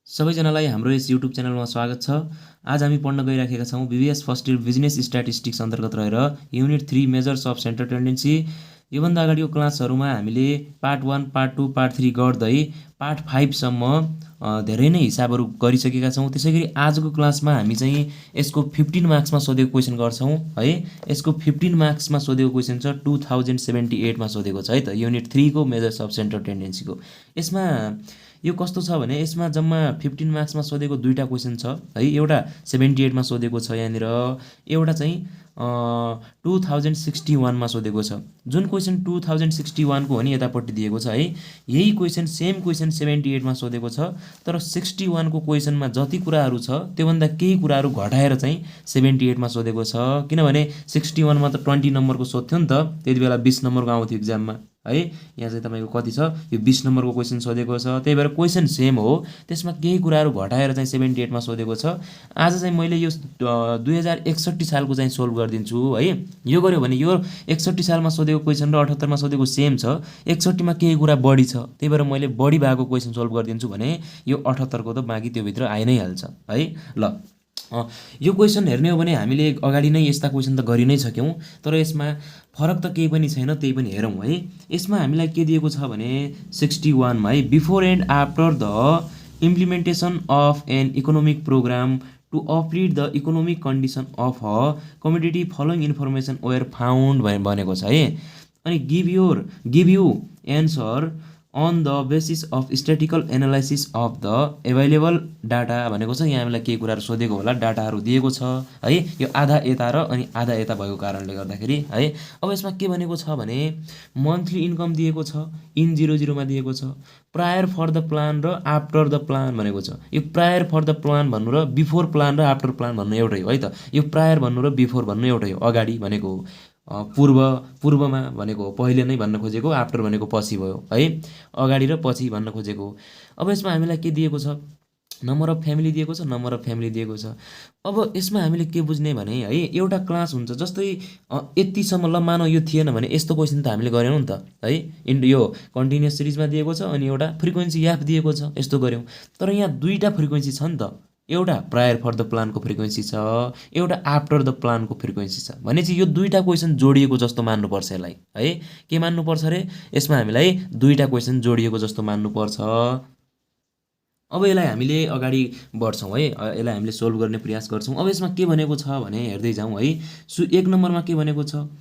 सबैजनालाई हाम्रो यस युट्युब च्यानलमा स्वागत छ। आज हामी पढ्न गइराखेका छौँ BBS first year business statistics अन्तर्गत रहेर unit 3 measures of central tendency. योभन्दा अगाडिको क्लासहरूमा हामीले पार्ट 1, पार्ट 2, पार्ट 3 गर्दै पार्ट 5 सम्म धेरै नै हिसाबहरू गरिसकेका छौँ। त्यसैगरी आजको क्लासमा हामी चाहिँ यसको 15 मार्क्समा सोधेको क्वेसन गर्छौँ है। यसको 15 मार्क्समा सोधेको क्वेसन छ 2078 मा सोधेको छ है त, युनिट 3 को मेजर्स अफ सेन्ट्रल टेन्डेन्सीको। यसमा यो कस्तो छ भने यसमा जम्मा 15 मार्क्समा सोधेको दुईवटा क्वेसन छ है। एउटा 78 मा सोधेको छ यहाँनिर, एउटा चाहिँ 2061 मा सोधेको छ। जुन क्वेसन 2061 को हो नि यतापट्टि दिएको छ है, यही क्वेसन सेम क्वेसन 78 मा सोधेको छ। तर 61 को क्वेसनमा जति कुराहरू छ त्योभन्दा केही कुराहरू घटाएर चाहिँ 78 मा सोधेको छ। किनभने 61 मा त 20 नम्बरको सोध्थ्यो नि त, त्यति बेला 20 नम्बरको आउँथ्यो इक्जाममा है। यहाँ चाहिँ तपाईँको कति छ, यो 20 नम्बरको क्वेसन सोधेको छ। त्यही भएर क्वेसन सेम हो, त्यसमा केही कुराहरू घटाएर चाहिँ 78 मा सोधेको छ। आज चाहिँ मैले यो 2061 सालको चाहिँ सोल्भ गरिदिन्छु है। यो गर्यो भने यो 61 सालमा सोधेको क्वेसन र 78 मा सोधेको सेम छ, 61 मा केही कुरा बढी छ, त्यही भएर मैले बढी भएको क्वेसन सोल्भ गरिदिन्छु भने यो 78 को त बाँकी त्योभित्र आइ नै हाल्छ है। ल यो क्वेसन हेर्ने हो भने हामीले अगाडि नै यस्ता क्वेसन त गरि नै सक्यौँ, तर यसमा फरक त केही पनि छैन, त्यही पनि हेरौँ है। यसमा हामीलाई के दिएको छ भने 61 मा है, before and after the implementation of an economic programme to uplift the economic condition of a community following information were found भनेको छ है। अनि give you answer on the basis of statical analysis of the available data भनेको छ। यहाँ हामीलाई केही कुराहरू सोधेको होला, डाटाहरू दिएको छ है। यो आधा यता र अनि आधा यता भएको कारणले गर्दाखेरि है। अब यसमा के भनेको छ भने मन्थली इन्कम दिएको छ, इन 00 मा दिएको छ, प्रायर फर द प्लान र आफ्टर द प्लान भनेको छ। यो प्रायर फर द प्लान भन्नु र बिफोर प्लान र आफ्टर प्लान भन्नु एउटै हो है त। यो प्रायर भन्नु र बिफोर भन्नु एउटै हो, अगाडि भनेको हो, पूर्वमा भनेको पहिले नै भन्न खोजेको, आफ्टर भनेको पछि भयो है, अगाडि र पछि भन्न खोजेको। अब यसमा हामीलाई के दिएको छ, नम्बर अफ फ्यामिली दिएको छ, नम्बर अफ फ्यामिली दिएको छ। अब यसमा हामीले के बुझ्ने भने है, एउटा क्लास हुन्छ जस्तै यतिसम्म, ल मानौ यो थिएन भने यस्तो क्वेसन त हामीले गरेनौँ नि त है। यो कन्टिन्युस सिरिजमा दिएको छ अनि एउटा फ्रिक्वेन्सी एफ दिएको छ, यस्तो गऱ्यौँ। तर यहाँ दुईवटा फ्रिक्वेन्सी छ नि त, एउटा प्रायर फर द प्लानको फ्रिक्वेन्सी छ, एउटा आफ्टर द प्लानको फ्रिक्वेन्सी छ। भनेपछि यो दुईवटा क्वेसन जोडिएको जस्तो मान्नुपर्छ यसलाई है। के मान्नुपर्छ अरे, यसमा हामीलाई दुईवटा क्वेसन जोडिएको जस्तो मान्नुपर्छ। अब यसलाई हामीले अगाडि बढ्छौँ है, यसलाई हामीले सोल्भ गर्ने प्रयास गर्छौँ। अब यसमा के भनेको छ भने हेर्दै जाउँ है। 1 नम्बरमा के भनेको छ,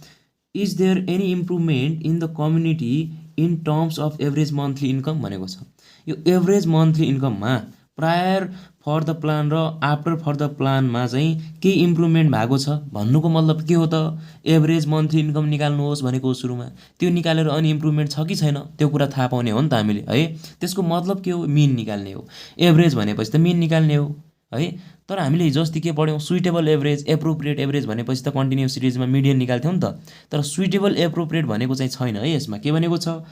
is there any improvement in the community in terms of average monthly income भनेको छ। यो एभरेज मन्थली इन्कममा प्रायर फर द प्लान र आफ्टर फर द प्लानमा चाहिँ केही इम्प्रुभमेन्ट भएको छ भन्नुको मतलब के हो त, एभरेज मन्थली इन्कम निकाल्नुहोस् भनेको हो सुरुमा। त्यो निकालेर अनि इम्प्रुभमेन्ट छ कि छैन त्यो कुरा थाहा पाउने हो नि त हामीले है। त्यसको मतलब के हो, मिन निकाल्ने हो। एभरेज भनेपछि त मिन निकाल्ने हो है। तर हामीले हिजो अस्ति के पढ्यौँ, सुइटेबल एभरेज, एप्रोप्रिएट एभरेज भनेपछि त कन्टिन्युस सिरिजमा मिडियन निकाल्थ्यौँ नि त। तर सुइटेबल एप्रोप्रिएट भनेको चाहिँ छैन है। यसमा के भनेको छ,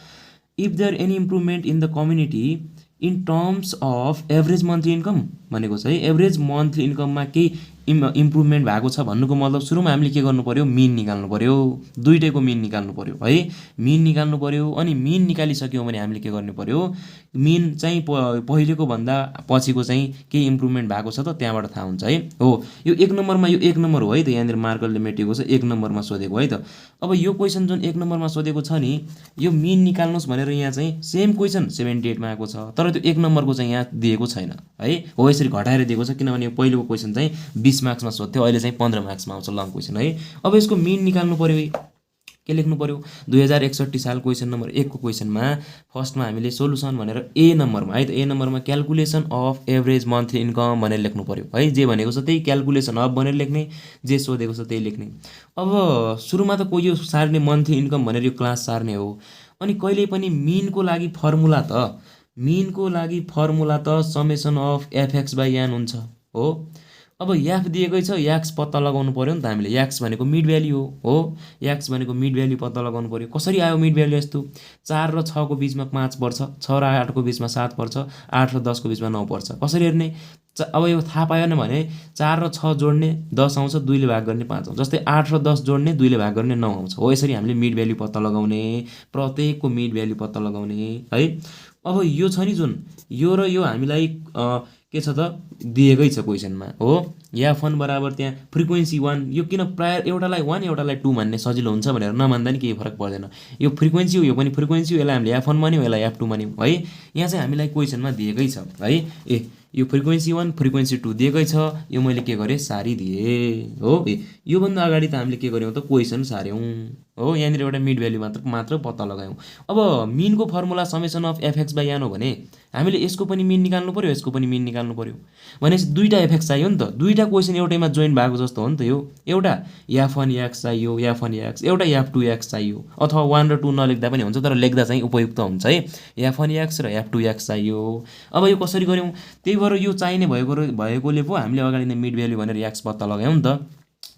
if there any improvement in the community in terms of average monthly income भनेको छ है। एभरेज मन्थली इन्कममा केही इम्प्रुभमेन्ट भएको छ भन्नुको मतलब सुरुमा हामीले के गर्नु पर्यो, मिन निकाल्नु पर्यो, दुइटैको मिन निकाल्नु पर्यो है। मिन निकाल्नु पर्यो, अनि मिन निकालिसक्यौँ भने हामीले के गर्नु पर्यो, मिन चाहिँ पहिलेको भन्दा पछिको चाहिँ केही इम्प्रुभमेन्ट भएको छ त त्यहाँबाट थाहा हुन्छ है। हो, यो 1 नम्बरमा यो 1 नम्बर हो है त, यहाँनिर मार्करले मेटिएको छ, 1 नम्बरमा सोधेको है त। अब यो क्वेसन जुन 1 नम्बरमा सोधेको छ नि, यो मिन निकाल्नुहोस् भनेर यहाँ चाहिँ सेम क्वेसन 78 मा आएको छ, तर त्यो 1 नम्बरको चाहिँ यहाँ दिएको छैन है। हो, यसरी घटाएर दिएको छ, किनभने यो पहिलेको क्वेसन चाहिँ 20 मार्क्समा सोध्थ्यो, अहिले चाहिँ 15 मार्क्समा आउँछ लङ क्वेसन है। अब यसको मिन निकाल्नु पर्यो है, के लेख्नु पर्यो, 2061 साल क्वेसन नम्बर 1 को क्वेसनमा फर्स्टमा हामीले सोलुसन भनेर ए नम्बरमा है त, ए नम्बरमा calculation of average monthly income भनेर लेख्नु पर्यो है। जे भनेको छ त्यही क्यालकुलेसन अफ भनेर लेख्ने, जे सोधेको छ त्यही लेख्ने। अब सुरुमा त कोही यो सार्ने मन्थली इन्कम भनेर यो क्लास सार्ने हो। अनि कहिले पनि मिनको लागि फर्मुला त summation of FX by an हुन्छ हो। अब याफ दिएकै छ, याक्स पत्ता लगाउनु पर्यो नि त हामीले। याक्स भनेको मिड भ्याल्यु हो, याक्स भनेको मिड भ्याल्यु पत्ता लगाउनु पर्यो। कसरी आयो मिड भ्याल्यु, यस्तो 4 र 6 को बिचमा 5 पर्छ, 6 र 8 को बिचमा 7 पर्छ, 8 र 10 को बिचमा 9 पर्छ। कसरी हेर्ने, अब यो थाहा पाएन भने 4 र 6 जोड्ने 10 आउँछ, 2 ले भाग गर्ने 5 आउँछ। जस्तै 8 र 10 जोड्ने 2 ले भाग गर्ने 9 आउँछ। हो, यसरी हामीले मिड भ्याल्यु पत्ता लगाउने, प्रत्येकको मिड भ्याल्यु पत्ता लगाउने है। अब यो छ नि जुन, यो र यो हामीलाई के छ त दिएकै छ क्वेसनमा हो। F1 बराबर त्यहाँ फ्रिक्वेन्सी 1, यो किन प्राय एउटालाई 1 एउटालाई 2 मान्ने सजिलो हुन्छ भनेर नमान्दा नि केही फरक पर्दैन। यो फ्रिक्वेन्सी हो, यो पनि फ्रिक्वेन्सी हो, यसलाई हामीले F1 मान्यौँ, यसलाई F2 मान्यौँ है। यहाँ चाहिँ हामीलाई क्वेसनमा दिएकै छ है। यो फ्रिक्वेन्सी 1 फ्रिक्वेन्सी 2 दिएकै छ, यो मैले के गरेँ सारिदिएँ हो। योभन्दा अगाडि त हामीले के गर्यौँ त क्वेसन सार्यौँ हो। यहाँनिर एउटा मिड भ्याल्यु मात्र पत्ता लगायौँ। अब मिनको formula summation of FX by n हो भने हामीले यसको पनि मिन निकाल्नु पर्यो, यसको पनि मिन निकाल्नु पर्यो। भनेपछि दुईवटा एफएक्स चाहियो नि त, दुईवटा क्वेसन एउटैमा जोइन भएको जस्तो हो नि त यो। एउटा F1 एक्स चाहियो, F1 एक्स, एउटा F2 एक्स चाहियो, अथवा 1 र 2 नलेख्दा पनि हुन्छ, तर लेख्दा चाहिँ उपयुक्त हुन्छ है। F1 एक्स र F2 एक्स चाहियो। अब यो कसरी गऱ्यौँ, त्यही भएर यो चाहिने भएकोले पो हामीले अगाडि नै मिड भ्याल्यु भनेर एक्स पत्ता लगायौँ नि त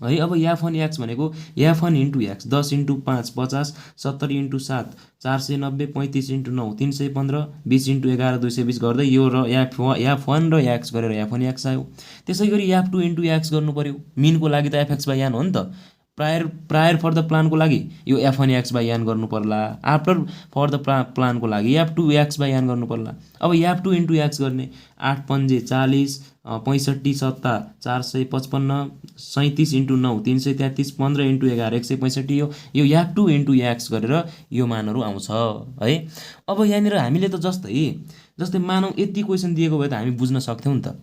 है। अब F1 एक्स भनेको F1 into x 10 into 5 50, 70 into 7 490, 35 into 9 315, 20 into 11 220 गर्दै यो र F1 र एक्स गरेर F1 एक्स आयो। त्यसै गरी F2 इन्टु एक्स गर्नु पर्यो, मिनको लागि त एफएक्स बाई एन हो नि त। प्रायर फर द प्लानको लागि यो F1 एक्स बाई एन गर्नु पर्ला, आफ्टर फर द प्लानको लागि F2 एक्स बाई एन गर्नु पर्ला। अब F2 इन्टु एक्स गर्ने 8 पंजे 40, 65 सत्ता 455, 37 इन्टु 9 333, 15 इन्टु 11 165, यो F2 इन्टु एक्स गरेर यो मानहरू आउँछ है। अब यहाँनिर हामीले त जस्तै मानौँ यति क्वेसन दिएको भए त हामी बुझ्न सक्थ्यौँ नि त।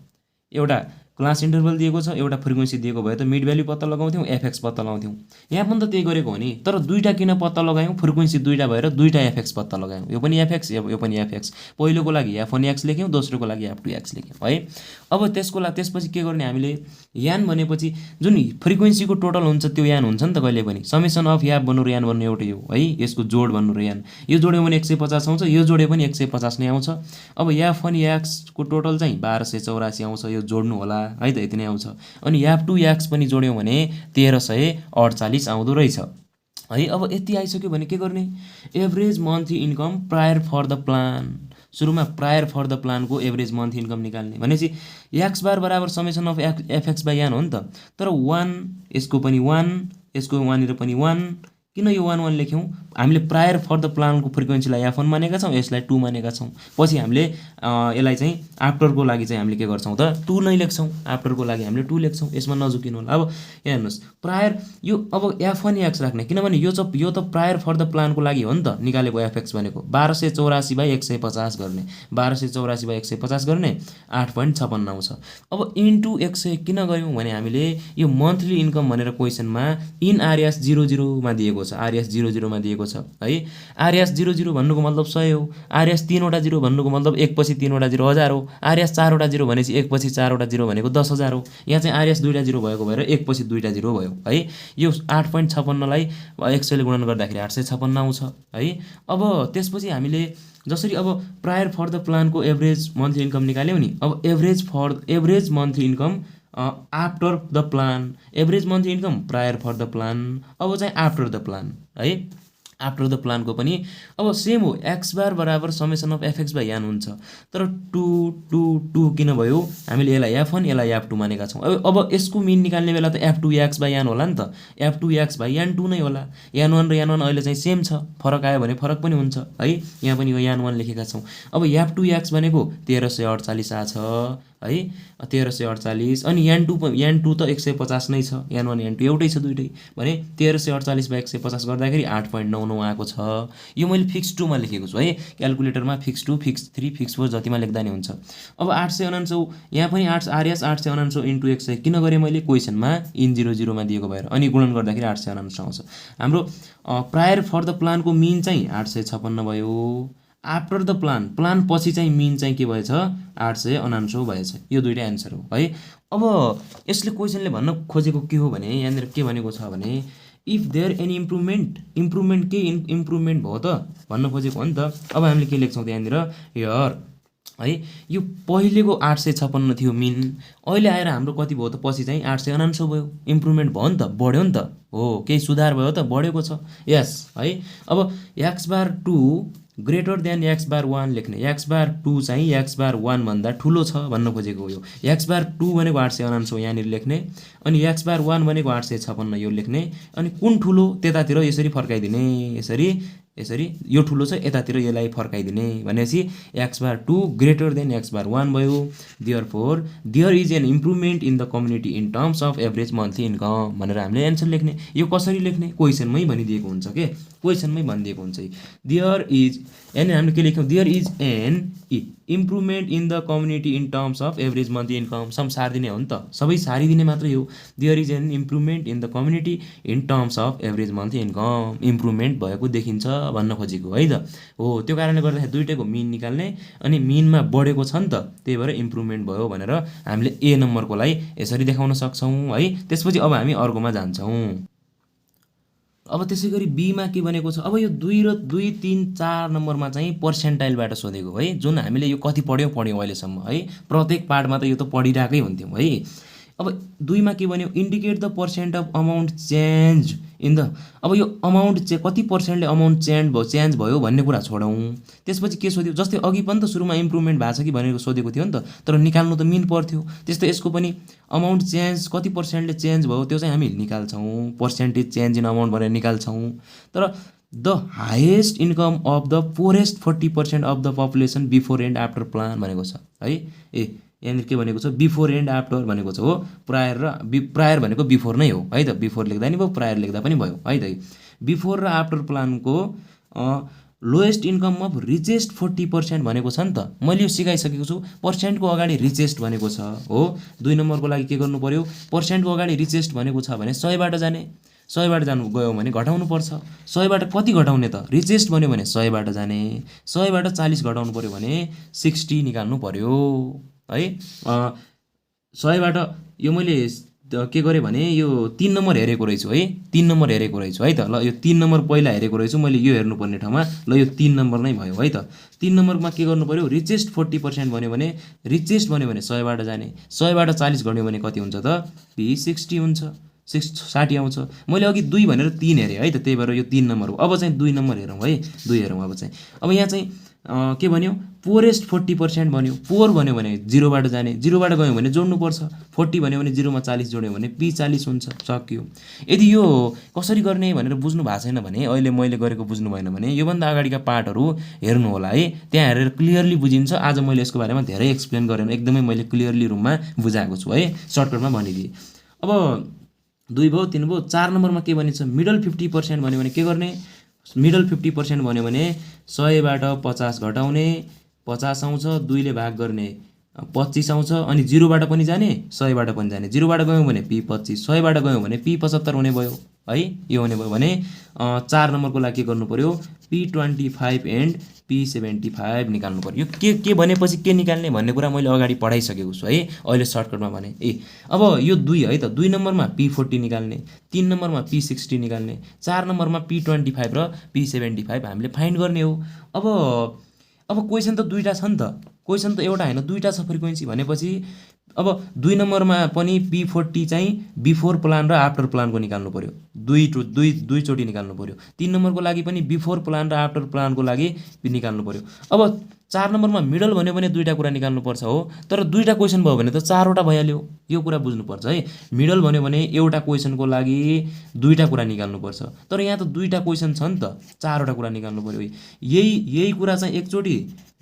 एउटा क्लास इन्टरभल दिएको छ, एउटा फ्रिक्वेन्सी दिएको भए त मिड भ्याल्यु पत्ता लगाउँथ्यौँ, एफएक्स पत्ता लगाउँथ्यौँ। यहाँ पनि त त्यही गरेको हो नि, तर दुईवटा किन पत्ता लगायौँ, फ्रिक्वेन्सी दुईवटा भएर दुईवटा एफएक्स पत्ता लगायौँ। यो पनि एफएक्स, यो पनि एफएक्स। पहिलोको लागि F1 एक्स लेख्यौँ, दोस्रोको लागि F2 एक्स लेख्यौँ है। अब त्यसपछि के गर्ने हामीले, यान भनेपछि जुन फ्रिक्वेन्सीको टोटल हुन्छ त्यो यान हुन्छ नि त कहिले पनि। समेसन अफ याप भन्नु र यान भन्नु एउटै हो है, यसको जोड भन्नु र यान। यो जोड्यो भने 150 आउँछ, यो जोड्यो पनि 150 नै आउँछ। अब F1 एक्सको टोटल चाहिँ 1284 आउँछ, यो जोड्नु होला है त, यति नै आउँछ। अनि F2 एक्स पनि जोड्यौँ भने 1348 आउँदो रहेछ है। अब यति आइसक्यो भने के गर्ने, average monthly income prior for the plan. सुरुमा प्रायर फर द प्लानको एभरेज मन्थली इन्कम निकाल्ने भनेपछि एक्स बार बराबर summation of FX by n हो नि त। तर 1 यसको पनि 1, यसको वहाँनिर पनि 1, किन यो 1 1 लेख्यौँ, हामीले प्रायर फर द प्लानको फ्रिक्वेन्सीलाई F1 मानेका छौँ, यसलाई 2 मानेका छौँ। पछि हामीले यसलाई चाहिँ आफ्टरको लागि चाहिँ हामीले के गर्छौँ त 2 नै लेख्छौँ, आफ्टरको लागि हामीले 2 लेख्छौँ, यसमा नझुकिनु होला। अब यहाँ हेर्नुहोस् प्रायर यो अब F1 एक्स राख्ने, किनभने यो त प्रायर फर द प्लानको लागि हो नि त निकालेको एफएक्स भनेको। 1284 बाई 150 गर्ने, 1284 बाई 150 गर्ने 8.56 आउँछ। अब इन्टु 100 किन गऱ्यौँ भने हामीले यो मन्थली इन्कम भनेर क्वेसनमा इन आरएस 00 मा दिएको छ, आरएस 00 मा दिएको छ है। आरएस 00 भन्नुको मतलब 100 हो, आरएस 3 वटा 0 भन्नुको मतलब 1 पछि 3 वटा 0 1000 हो, आरएस 4 वटा 0 भनेपछि 1 पछि 4 वटा 0 भनेको 10,000 हो। यहाँ चाहिँ आरएस 2 टा 0 भएको भएर 1 पछि 2 टा 0 भयो है। यो 8.56 लाई 100 ले गुणन गर्दाखेरि 856 आउँछ है। अब त्यसपछि हामीले जसरी अब प्रायर फर द प्लानको एभरेज मन्थली इन्कम निकाल्यौँ नि, अब average monthly income after the plan, average monthly income prior for the plan, अब चाहिँ आफ्टर द प्लान है। आफ्टर द प्लानको पनि अब सेम हो, एक्स बार बराबर summation of FX by an हुन्छ। तर 2 2 2 किन भयो, हामीले यसलाई F1 यसलाई F2 मानेका छौँ। अब यसको मिन निकाल्ने बेला त F2 एक्स बाई एन होला नि त, F2 एक्स बाई N2 नै होला। N1 र N1 अहिले चाहिँ सेम छ, फरक आयो भने फरक पनि हुन्छ है। यहाँ पनि यो N1 लेखेका छौँ। अब F2 एक्स भनेको 1348 आछ है, 1348। अनि N2 त 150 नै छ, N1 N2 एउटै छ दुइटै भने 1348 बाई 150 गर्दाखेरि 8.99 आएको छ। यो मैले फिक्स 2 मा लेखेको छु है, क्यालकुलेटरमा फिक्स 2 फिक्स 3 फिक्स 4 जतिमा लेख्दा नि हुन्छ। अब 849, यहाँ पनि आरएस 849 इन्टु 100 किन गरेँ मैले, क्वेसनमा इन 00 मा दिएको भएर, अनि गुणन गर्दाखेरि 849 आउँछ। हाम्रो प्रायर फर द प्लानको मिन चाहिँ 856 भयो। आफ्टर द प्लान पछि चाहिँ मिन चाहिँ के भएछ 849 भएछ। यो दुईवटा एन्सर हो है। अब यसले क्वेसनले भन्न खोजेको के हो भने, यहाँनिर के भनेको छ भने इफ देयर एनी इम्प्रुभमेन्ट के इम्प्रुभमेन्ट भयो त भन्न खोजेको हो नि त। अब हामीले के लेख्छौँ त यहाँनिर हियर है, यो पहिलेको 856 थियो मिन, अहिले आएर हाम्रो कति भयो त पछि चाहिँ 849 भयो। इम्प्रुभमेन्ट भयो नि त, बढ्यो नि त, हो केही सुधार भयो त, बढेको छ यस है। अब एक्स बार 2 ग्रेटर देन एक्स बार 1 लेख्ने, एक्स बार 2 चाहिँ एक्स बार 1 भन्दा ठुलो छ भन्न खोजेको हो। यो एक्स बार 2 भनेको 849 यहाँनिर लेख्ने, अनि एक्स बार 1 भनेको 856 यो लेख्ने, अनि कुन ठुलो त्यतातिर यसरी फर्काइदिने, यसरी यसरी यो ठुलो छ यतातिर यसलाई फर्काइदिने भनेपछि x बार 2 ग्रेटर देन x बार 1 भयो। Therefore there is an improvement in the community in terms of average monthly income भनेर हामीले एन्सर लेख्ने। यो कसरी लेख्ने क्वेसनमै भनिदिएको हुन्छ के, क्वेसनमै भनिदिएको हुन्छ। देयर इज एन हामीले के लेख्यौँ, there is an improvement in the community in terms of average monthly income, सम सारिदिने हो नि त, सबै सारिदिने मात्रै हो। There is an improvement in the community in terms of average monthly income, improvement भएको देखिन्छ भन्न खोजेको है त हो। त्यो कारणले गर्दाखेरि दुइटैको मिन निकाल्ने अनि मिनमा बढेको छ नि त, त्यही भएर इम्प्रुभमेन्ट भयो भनेर हामीले ए नम्बरकोलाई यसरी देखाउन सक्छौँ है। त्यसपछि अब हामी अर्कोमा जान्छौँ। अब त्यसै गरी बीमा के भनेको छ, अब यो 2 र 2, 3, 4 नम्बरमा चाहिँ पर्सेन्टाइलबाट सोधेको है, जुन हामीले यो कति पढ्यौँ अहिलेसम्म है, प्रत्येक पार्टमा त यो त पढिरहेकै हुन्थ्यौँ है। अब 2 मा के भन्यो, indicate the percent of amount change in the, अब यो अमाउन्ट चाहिँ कति पर्सेन्टले अमाउन्ट चेन्ज भयो भन्ने कुरा छोडौँ। त्यसपछि के सोध्यो, जस्तै अघि पनि त सुरुमा इम्प्रुभमेन्ट भएको छ कि भनेर सोधेको थियो नि त, तर निकाल्नु त मिन पर्थ्यो। त्यस्तै यसको पनि अमाउन्ट चेन्ज कति पर्सेन्टले चेन्ज भयो त्यो चाहिँ हामी निकाल्छौँ, पर्सेन्टेज चेन्ज इन अमाउन्ट भनेर निकाल्छौँ। तर the highest income of the poorest 40% of the population before and after plan भनेको छ है। यहाँनिर के भनेको छ, बिफोर एन्ड आफ्टर भनेको छ हो, प्रायर र प्रायर भनेको बिफोर नै हो है त, बिफोर लेख्दा नि भयो प्रायर लेख्दा पनि भयो है त। बिफोर र आफ्टर प्लानको लोएस्ट इन्कम अफ रिचेस्ट 40% भनेको छ नि त, मैले यो सिकाइसकेको छु। पर्सेन्टको अगाडि रिचेस्ट भनेको छ हो। 2 नम्बरको लागि के गर्नु पर्यो, पर्सेन्टको अगाडि रिचेस्ट भनेको छ भने 100बाट जाने, 100बाट जानु गयो भने घटाउनु पर्छ। 100बाट कति घटाउने त, रिचेस्ट भन्यो भने 100बाट जाने, 100बाट 40 घटाउनु पर्यो भने 60 निकाल्नु पर्यो है। 100बाट यो मैले के गरेँ भने यो 3 नम्बर हेरेको रहेछु है, 3 नम्बर हेरेको रहेछु है त। ल यो 3 नम्बर पहिला हेरेको रहेछु मैले, यो हेर्नुपर्ने ठाउँमा ल यो 3 नम्बर नै भयो है त। 3 नम्बरमा के गर्नु पर्यो, रिचेस्ट 40% भन्यो भने, रिचेस्ट भन्यो भने 100बाट जाने, 100बाट 40 घट्यो भने कति हुन्छ त, P60 हुन्छ, 60 आउँछ। मैले अघि 2 भनेर 3 हेरेँ है त, त्यही भएर यो 3 नम्बर हो। अब चाहिँ 2 नम्बर हेरौँ है, 2 हेरौँ अब चाहिँ। अब यहाँ चाहिँ के भन्यो, पोरेस्ट 40% भन्यो। पोर भन्यो भने 0बाट जाने, 0बाट गयो भने जोड्नुपर्छ। 40 भन्यो भने 0मा 40 जोड्यो भने P40 हुन्छ, सक्यो। यदि यो कसरी गर्ने भनेर बुझ्नु भएको छैन भने, अहिले मैले गरेको बुझ्नु भएन भने योभन्दा अगाडिका पार्टहरू हेर्नु होला है, त्यहाँ हेरेर क्लियरली बुझिन्छ। आज मैले यसको बारेमा धेरै एक्सप्लेन गरेन, एकदमै मैले क्लियरली रूपमा बुझाएको छु है, सर्टकटमा भनिदिएँ। अब 2 भयो, 3 भयो। 4 नम्बरमा के भनिन्छ, मिडल 50% भन्यो भने के गर्ने, मिडल 50% भन्यो भने 100बाट 50 घटाउने, 50 आउँछ, 2 ले भाग गर्ने 25 आउँछ, अनि 0बाट पनि जाने, 100बाट पनि जाने। 0बाट गयौँ भने P25, 100बाट गयौँ भने P75 हुने भयो है। यो हुने भयो भने 4 नम्बरको लागि के गर्नु पर्यो, P25 एन्ड P75 निकाल्नु पर्यो। यो के भनेपछि के निकाल्ने भन्ने कुरा मैले अगाडि पढाइसकेको छु है, अहिले सर्टकटमा भने। अब यो 2 है त, 2 नम्बरमा P40 निकाल्ने, 3 नम्बरमा P60 निकाल्ने, 4 नम्बरमा P25 र P75 हामीले फाइन्ड गर्ने हो। अब क्वेसन त 2टा छ नि त, क्वेसन त एउटा होइन 2टा छ फ्रिक्वेन्सी भनेपछि। अब 2 नम्बरमा पनि P40 चाहिँ बिफोर प्लान र आफ्टर प्लानको निकाल्नु पर्यो, दुई चोटि निकाल्नु पर्यो। 3 नम्बरको लागि पनि बिफोर प्लान र आफ्टर प्लानको लागि निकाल्नु पर्यो। अब 4 नम्बरमा मिडल भन्यो भने 2टा कुरा निकाल्नुपर्छ हो, तर 2टा क्वेसन भयो भने त 4वटा भइहाल्यो, यो कुरा बुझ्नुपर्छ है। मिडल भन्यो भने एउटा क्वेसनको लागि 2टा कुरा निकाल्नुपर्छ, तर यहाँ त 2टा क्वेसन छ नि त, 4वटा कुरा निकाल्नु पर्यो। यही कुरा चाहिँ एकचोटि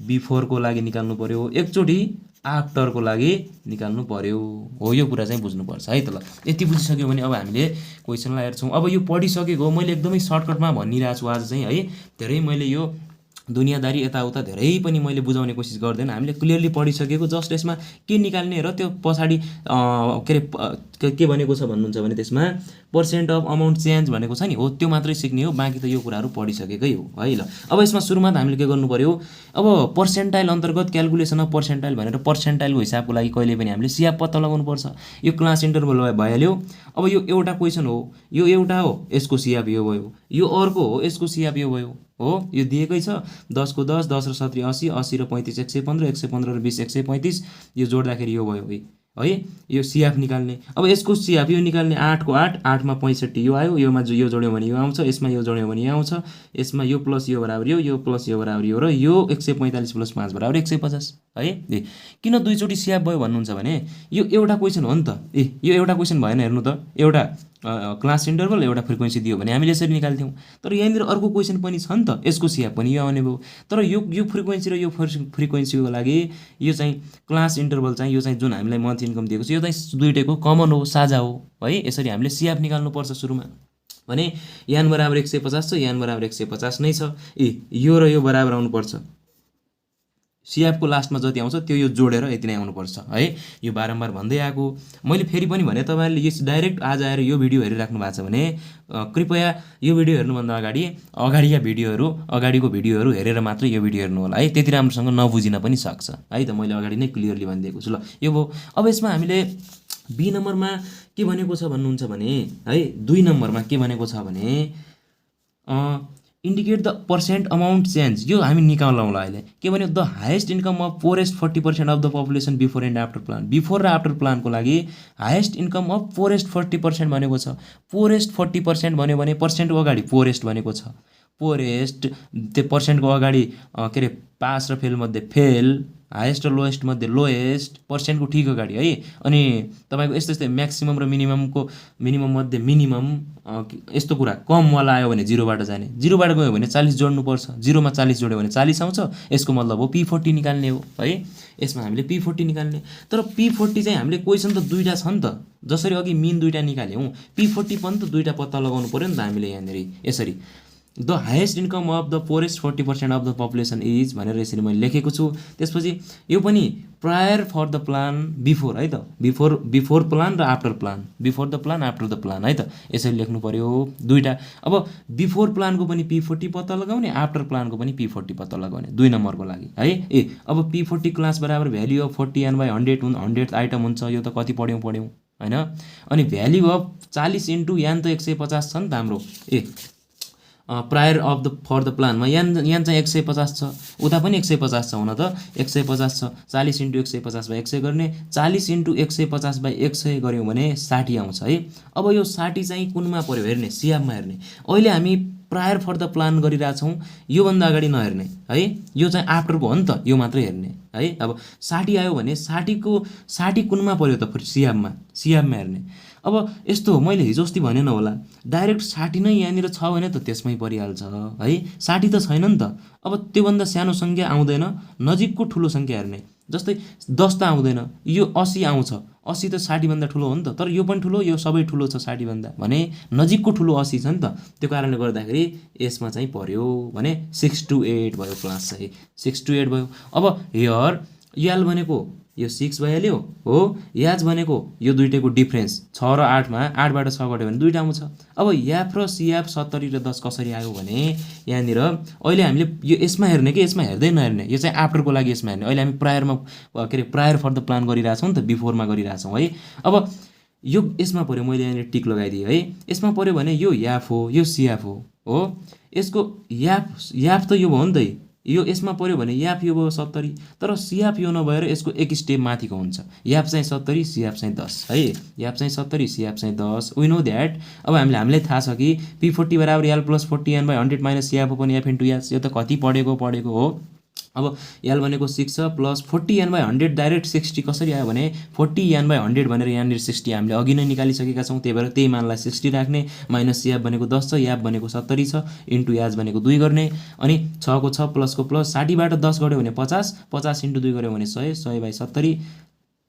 बिफोरको लागि निकाल्नु पर्यो, एकचोटि आफ्टरको लागि निकाल्नु पर्यो हो, यो कुरा चाहिँ बुझ्नुपर्छ है त। ल यति बुझिसक्यो भने अब हामीले क्वेसनलाई हेर्छौँ। अब यो पढिसकेको मैले एकदमै सर्टकटमा भनिरहेको छु आज चाहिँ है, धेरै मैले यो दुनियाँदारी यताउता धेरै पनि मैले बुझाउने कोसिस गर्दैन, हामीले क्लियरली पढिसकेको। जस्ट यसमा के निकाल्ने र त्यो पछाडि के भनेको छ भन्नुहुन्छ भने त्यसमा पर्सेन्ट अफ अमाउन्ट चेन्ज भनेको छ नि हो, त्यो मात्रै सिक्ने हो, बाँकी त यो कुराहरू पढिसकेकै हो है। ल अब यसमा सुरुमा त हामीले के गर्नु पर्यो, अब पर्सेन्टाइल अन्तर्गत क्यालकुलेसन अफ पर्सेन्टाइल भनेर पर्सेन्टाइलको हिसाबको लागि कहिले पनि हामीले सिआप पत्ता लगाउनुपर्छ। यो क्लास इन्टरभल भइहाल्यो। अब यो एउटा क्वेसन हो, यो एउटा हो, यसको सिआप यो भयो, यो अर्को हो, यसको सिआप यो भयो हो, यो दिएकै छ। 10 को 10, 10 र 17 80, 80 र 35 115, 115 र 20 135, यो जोड्दाखेरि यो भयो है। यो सिआफ निकाल्ने। अब यसको सिआफ यो निकाल्ने, 8 को 8, 8 मा 65 यो आयो, योमा यो जोड्यो भने यो आउँछ, यसमा यो जोड्यो भने यो आउँछ, यसमा यो प्लस यो बराबर यो प्लस यो बराबर यो, र यो 145 प्लस 5 बराबर 150 है। किन 2 चोटि सिआफ भयो भन्नुहुन्छ भने यो एउटा क्वेसन हो नि त, यो एउटा क्वेसन भएन, हेर्नु त, एउटा क्लास इन्टरभल एउटा फ्रिक्वेन्सी दियो भने हामीले यसरी निकाल्थ्यौँ। तर यहाँनिर अर्को क्वेसन पनि छ नि त, यसको सिआप पनि यो आउने भयो। तर यो फ्रिक्वेन्सी र यो फ्रिक्वेन्सीको लागि यो चाहिँ क्लास इन्टरभल चाहिँ यो चाहिँ जुन हामीलाई मन्थ इन्कम दिएको छ यो चाहिँ दुइटैको कमन हो, साझा हो है। यसरी हामीले सिआप निकाल्नुपर्छ सुरुमा। भने यान बराबर 150 छ, यान बराबर 150 नै छ। यो र यो बराबर आउनुपर्छ। सिआपको लास्टमा जति आउँछ त्यो यो जोडेर यति नै आउनुपर्छ है। यो बारम्बार भन्दै आएको। मैले फेरि पनि भने तपाईँहरूले यस डाइरेक्ट आज आएर यो भिडियो हेरिराख्नु भएको छ भने कृपया यो भिडियो हेर्नुभन्दा अगाडिका भिडियोहरू, अगाडिको भिडियोहरू हेरेर मात्रै यो भिडियो हेर्नु होला है। त्यति राम्रोसँग नबुझिन पनि सक्छ है त। मैले अगाडि नै क्लियरली भनिदिएको छु। ल यो भयो। अब यसमा हामीले बी नम्बरमा के भनेको छ भन्नुहुन्छ भने है, 2 नम्बरमा के भनेको छ भने indicate the percent amount change. यो हामी निकालौँला अहिले। के भन्यो, the highest income of poorest 40% of the population before and after plan. Before र आफ्टर प्लानको लागि हाइएस्ट इन्कम अफ पोरेस्ट 40% भनेको छ। पोरेस्ट 40% भन्यो भने पर्सेन्टको अगाडि पोरेस्ट भनेको छ। पोरेस्ट त्यो पर्सेन्टको अगाडि के अरे पास र फेल मध्ये फेल, हाइएस्ट र लोएस्ट मध्ये लोएस्ट, पर्सेन्टको ठिक अगाडि है। अनि तपाईँको यस्तै म्याक्सिमम र मिनिमम मध्ये मिनिमम, यस्तो कुरा कमवाला आयो भने 0बाट जाने, 0बाट गयो भने 40 जोड्नुपर्छ, 0मा 40 जोड्यो भने 40 आउँछ। यसको मतलब हो P40 निकाल्ने हो है। यसमा हामीले P40 निकाल्ने। तर P40 चाहिँ हामीले क्वेसन त दुईवटा छ नि त। जसरी अघि मिन दुईवटा निकाल्यौँ, P40 पनि त दुईवटा पत्ता लगाउनु पऱ्यो नि त हामीले यहाँनिर। यसरी the highest income of the poorest 40% of the population is भनेर यसरी मैले लेखेको छु। त्यसपछि यो पनि prior for the plan before है त। बिफोर प्लान र after plan, before the plan after the plan है त। यसरी लेख्नु पऱ्यो दुईवटा। अब बिफोर प्लानको पनि P40 पत्ता लगाउने, आफ्टर प्लानको पनि P40 पत्ता लगाउने 2 नम्बरको लागि है। अब P40 क्लास बराबर value of 40n/100 100th item हुन्छ। यो त कति पढ्यौँ होइन। अनि भ्याल्यु अफ 40 इन्टु यान त 150 छ नि त हाम्रो। Prior of the for the प्लानमा यान चाहिँ 150 छ, उता पनि 150 छ हुन त 150 छ। 40 इन्टु 150/100 गर्ने, 40 इन्टु 150/100 गऱ्यौँ भने 60 आउँछ है। अब यो 60 चाहिँ कुनमा पऱ्यो हेर्ने, सिआपमा हेर्ने। अहिले हामी प्रायर फर द प्लान गरिरहेछौँ, योभन्दा अगाडि नहेर्ने है। यो चाहिँ आफ्टरको हो नि त, यो मात्रै हेर्ने है। अब 60 आयो भने 60 कुनमा पऱ्यो त, फेरि सिआपमा हेर्ने। अब यस्तो हो, मैले हिजो अस्ति भनेन होला, डाइरेक्ट 60 नै यहाँनिर छ भने त त्यसमै परिहाल्छ है। 60 त छैन नि त। अब त्योभन्दा सानो सङ्ख्या आउँदैन, नजिकको ठुलो सङ्ख्या हेर्ने। जस्तै 10 त आउँदैन, यो 80 आउँछ। 80 त 60 भन्दा ठुलो हो नि त। तर यो पनि ठुलो, यो सबै ठुलो छ 60 भन्दा, भने नजिकको ठुलो 80 छ नि त। त्यो कारणले गर्दाखेरि यसमा चाहिँ पर्यो भने 6 to 8 भयो क्लास चाहिँ, 6 to 8 भयो। अब हियर याल भनेको यो 6 भइहाल्यो हो। याज भनेको यो दुइटैको डिफ्रेन्स 6 र 8मा 8बाट 6 घट्यो भने 2टा आउँछ। अब याफ र सियाफ 70 र 10 कसरी आयो भने यहाँनिर अहिले हामीले यो यसमा हेर्ने कि यसमा हेर्दै नहेर्ने, यो चाहिँ आफ्टरको लागि यसमा हेर्ने। अहिले हामी प्रायरमा के अरे प्रायर फर द प्लान गरिरहेछौँ नि त, बिफोरमा गरिरहेछौँ है। अब यो यसमा पऱ्यो, मैले यहाँनिर टिक लगाइदिएँ है। यसमा पऱ्यो भने यो याफ हो, यो सियाफ हो। यसको याफ त यो भयो नि त, यो यसमा पऱ्यो भने याफ यो भयो 70। तर सियाफ यो नभएर यसको एक स्टेप माथिको हुन्छ। याफ चाहिँ 70, सियाफ चाहिँ 10 है। याफ चाहिँ 70, सियाफ चाहिँ 10। We know that. अब हामीलाई थाहा छ कि P40 बराबर L plus 40n/100 minus c f upon f into यास। यो त कति पढेको हो। अब याल भनेको 6 छ, प्लस 40n/100 डाइरेक्ट 60 कसरी आयो भने 40n/100 भनेर यहाँनिर 60 हामीले अघि नै निकालिसकेका छौँ। त्यही भएर त्यही मानलाई 60 राख्ने, माइनस याफ भनेको 10 छ, याफ भनेको 70 छ, इन्टु याज भनेको 2 गर्ने। अनि 6 को 6 प्लसको प्लस, 60बाट 10 गऱ्यो भने 50, 50 इन्टु 2 गऱ्यो भने 100, 100/70।